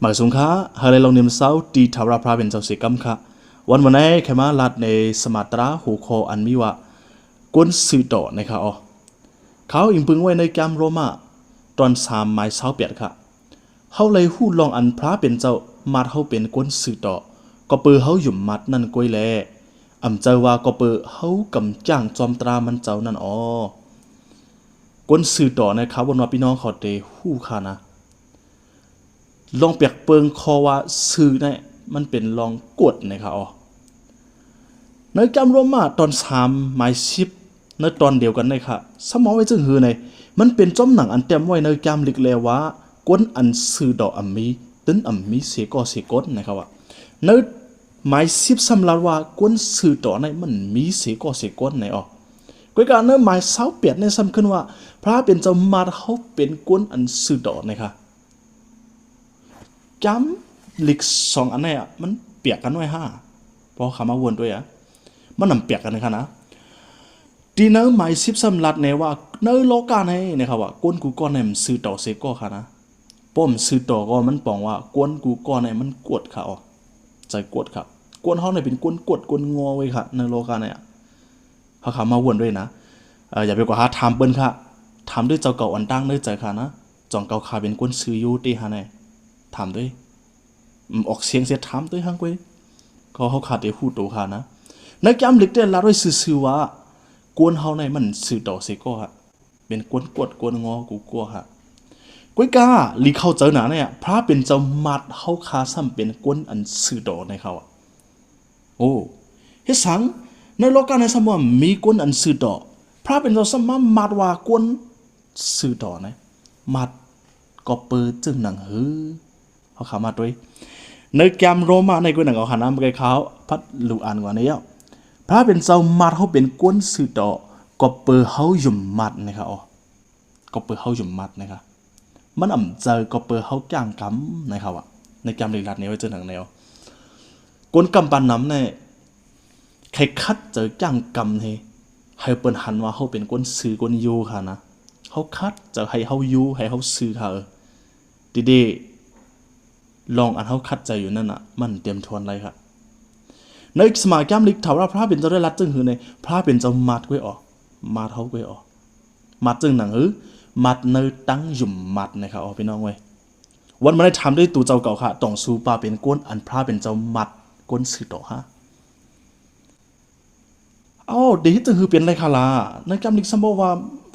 หมายสงค้าเฮลัยลงนิมเซาตีทาราพระเป็นเจ้าเสกัมค่ะวันนี้แค่มาลัดในสมาตราหูคออันมีว่ากวนสื่อต่อนะครับอ๋อเขาอิงพึงไว้ในแกมโรมาตอน3 ไม้เช้าเปียดค่ะเขาเลยหู้ลองอันพระเป็นเจ้ามาเขาเป็นกวนสื่อต่อก็เปือเขาหยุ่มมัดนั่นก้อยแลเจ้าว่าก็เปือเขากำจ้างจอมตรามันเจ้านั่นอ๋อกวนสื่อต่อนะครับวันว่าพี่น้องเขาเตะหู้ค่ะนะลองเปียกเปิงคอว่าสื่อเนี่ยมันเป็นลองกดนะครับอ๋อในจำรวมมาตอน3 ไม้10ในตอนเดียวกันเลยค่ะสมองไว้จึงหือในมันเป็นจอมหนังอันเต็มไว้ในจำลิกแล้วว่ากวนอันสื่อดอกมีตึ้นมีเสกเสกดนะครับว่าในไม้10สำหรับว่ากวนสื่อดอกในมันมีเสกเสกดในอ๋อก็การในไม้เสาเปียดในสำคัญว่าพระเป็นเจ้ามาเขาเป็นกวนอันสื่อดอกนะครับจำลิก2 อันนี้อ่ะมันเปียกกันไว้พอขามาวนด้วยอ่ะมันนำเปียกกันนะครับนะดีเนอร์หมาย10สำลัดเนี่ยว่าเนอร์โลกาในนะครับว่ากวนกูก้อนเนี่ยมันซื้อต่อเซก็ค่ะนะป้อมซื้อต่อก็มันปองว่ากวนกูก้อนเนี่ยมันกวดค่ะอ๋อใจกวดครับกวนเขาเนี่ยเป็นกวนกวดกวนงอไว้ค่ะเนอร์โลกาเนี่ยเขาขามาวนด้วยนะอย่าไปกว่าทำเปิ้ลค่ะทำด้วยเจ้าเก่าอันตั้งด้วยใจค่ะนะจองเก่าขาเป็นกวนซื้อยูตีฮะเนี่ยทำด้วยออกเสียงเสียทำด้วยฮังกุ้ยเขาขาดเดี๋ยวพูดตัวค่ะนะในแกมลิกเดนลาด้วยซื่อว่ากวนเฮาในมันสื่อต่อเสก็ฮะเป็นกวนกวดกวนงอกูกลัวฮะกุ้ยกาลีเข้าเจอหนาเนี่ยพระเป็นเจ้ามัดเฮาคาซ้ำเป็นกวนอันสื่อต่อในเขาโอ้เฮ็ดสังในโลกาในสมองมีกวนอันสื่อต่อพระเป็นเจ้าสมมามัดว่ากวนสื่อต่อนะมัดก็เปิดจึงหนังฮือเขาขามาด้วยในแกมโรมาในกวนหนังเอาหันน้ำไปเขาพัดลูกอ่านกว่านี้พระเป็นเจ้ามัดเขาเป็นกวนสื่อต่อก็เปิดเขาหยุ่มมัดนะครับอ๋อก็เปิดเขาหยุ่มมัดนะครับมันเจอก็เปิดเขาจ้างกำนะครับอ่ะในแกมลีลัดนี้ไว้เจอหนังแนวกวนกำปันน้ำเนี่ยใครคัดเจอจ้างกำให้เปิดหันว่าเขาเป็นกวนสื่อกวนยูค่ะนะเขาคัดจะให้เขายูให้เขาสื่อค่ะดีลองอันเขาคัดใจอยู่นั่นอ่ะมันเตรียมทวนอะไรครับในสมัยแก้มลิกถามว่าพระเป็นเจ้าได้รัดจึงหือในพระเป็นเจ้ามัดไว้ออกมัดเขาไว้ออกมัดจึงหนังมัดในตั้งหยุ่มมัดนะครับอ๋อพี่น้องเว้ยวันมาได้ทำด้วยตัวเจ้าเก่าค่ะต้องสู้ปลาเป็นก้นอันพระเป็นเจ้ามัดก้นสื่อต่อฮะเดี๋ยวจึงหือเป็นไรค่ะล่ะในแก้มลิกสมบูรณ์ว่า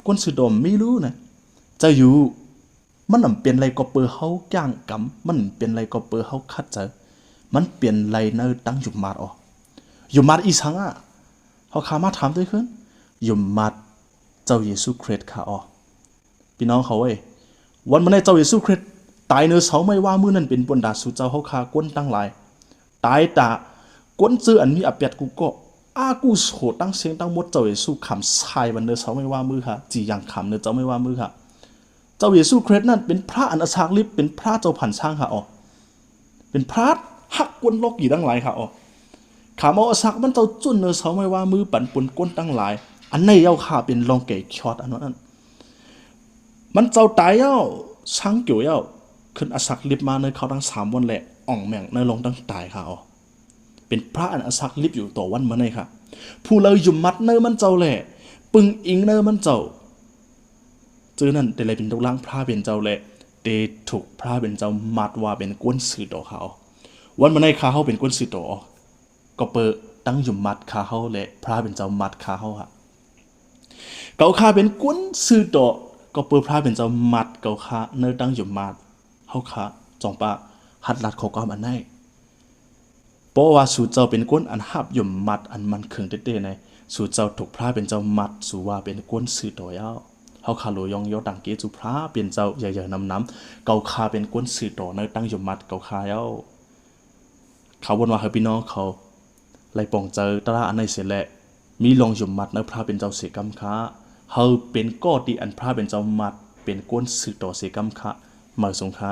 ก้นสื่อดมไม่รู้นะจะอยู่มันเป็นไรก็เปิดเขาจ้างกำมันเป็นไรก็เปิดเขาคัดเจอมันเปลี่ยนไรในตั้งหยุ่มมัดออกยมมัดอีสังอ่ะเขาขามาถามด้วยขึ้นยมมัดเจ้าเยซูคริสต์ค่ะอ๋อพี่น้องเขาเว้ยวันมันในเจ้าเยซูคริสต์ตายเนื้อเสาไม่ว่ามือนั่นเป็นบนดาสุเจ้าเขาขากวนตั้งหลายตายตากวนเจออันมีอเปียดกูก็กูโสตั้งเสียงตั้งมดเจ้าเยซูคำชายวันเนื้อเสาไม่ว่ามือค่ะจีอย่างคำเนื้อเจ้าไม่ว่ามือค่ะเจ้าเยซูคริสต์นั่นเป็นพระอันอสากลิบเป็นพระเจ้าผันช่างค่ะอ๋อเป็นพระหักกวนโลกกี่ตั้งหลายค่ะอ๋อขามาสักมันเจ้าจุนเนอเสาไม่ว่ามือปั่นปนก้นตั้งหลายอันในเย้าขาเป็นลองเก๋ช็อตอันนั้นมันเจ้าตายเย้าช้างเกี่ยวเย้าขึ้นอสักลิบมาในเขาทั้ง3 วันแหละอ่องแม่งในลงตั้งตายค่ะอ๋อเป็นพระอันอสักลิบอยู่ต่อวันเมื่อไงค่ะผู้เลยหยุ่มมัดเนอมันเจ้าแหละปึงอิงเนอมันเจ้าเจอนั่นแต่เลยเป็นตุล่างพระเป็นเจ้าแหละเตถูกพระเป็นเจ้ามัดว่าเป็นก้นสื่อต่อเขาวันเมื่อไงค่ะเขาเป็นก้นสื่อต่อก็เปิดตั้งหยุ่มมัดขาเขาและพระเป็นเจ้ามัดขาเขาฮะเก่าขาเป็นกุ้นซื้อต่อก็เปิดพระเป็นเจ้ามัดเก่าขาเนื้อตั้งหยุ่มมัดเขาขาจองปะหัดลัดขอกอันไหนเพราะว่าสู่เจ้าเป็นกุ้นอันหับหยุ่มมัดอันมันเคืองเต้ๆในสู่เจ้าถูกพระเป็นเจ้ามัดสู่ว่าเป็นกุ้นซื้อต่อยาวเขาขาโลยองยอดังเกจูพระเป็นเจ้าใหญ่ๆน้ำเก่าขาเป็นกุ้นซื้อต่อเนื้อตั้งหยุ่มมัดเก่าขายาวเขาวนว่าเฮพี่น้องเขาไล่ปองเจอตราอันในเสร็จแหละมีลงหยุ่มมัดในพระเป็นเจ้าเสกำค้าเฮาเป็นก้อตีอันพระเป็นเจ้ามัดเป็นก้นสื่อต่อเสกำค้ามาสงค้า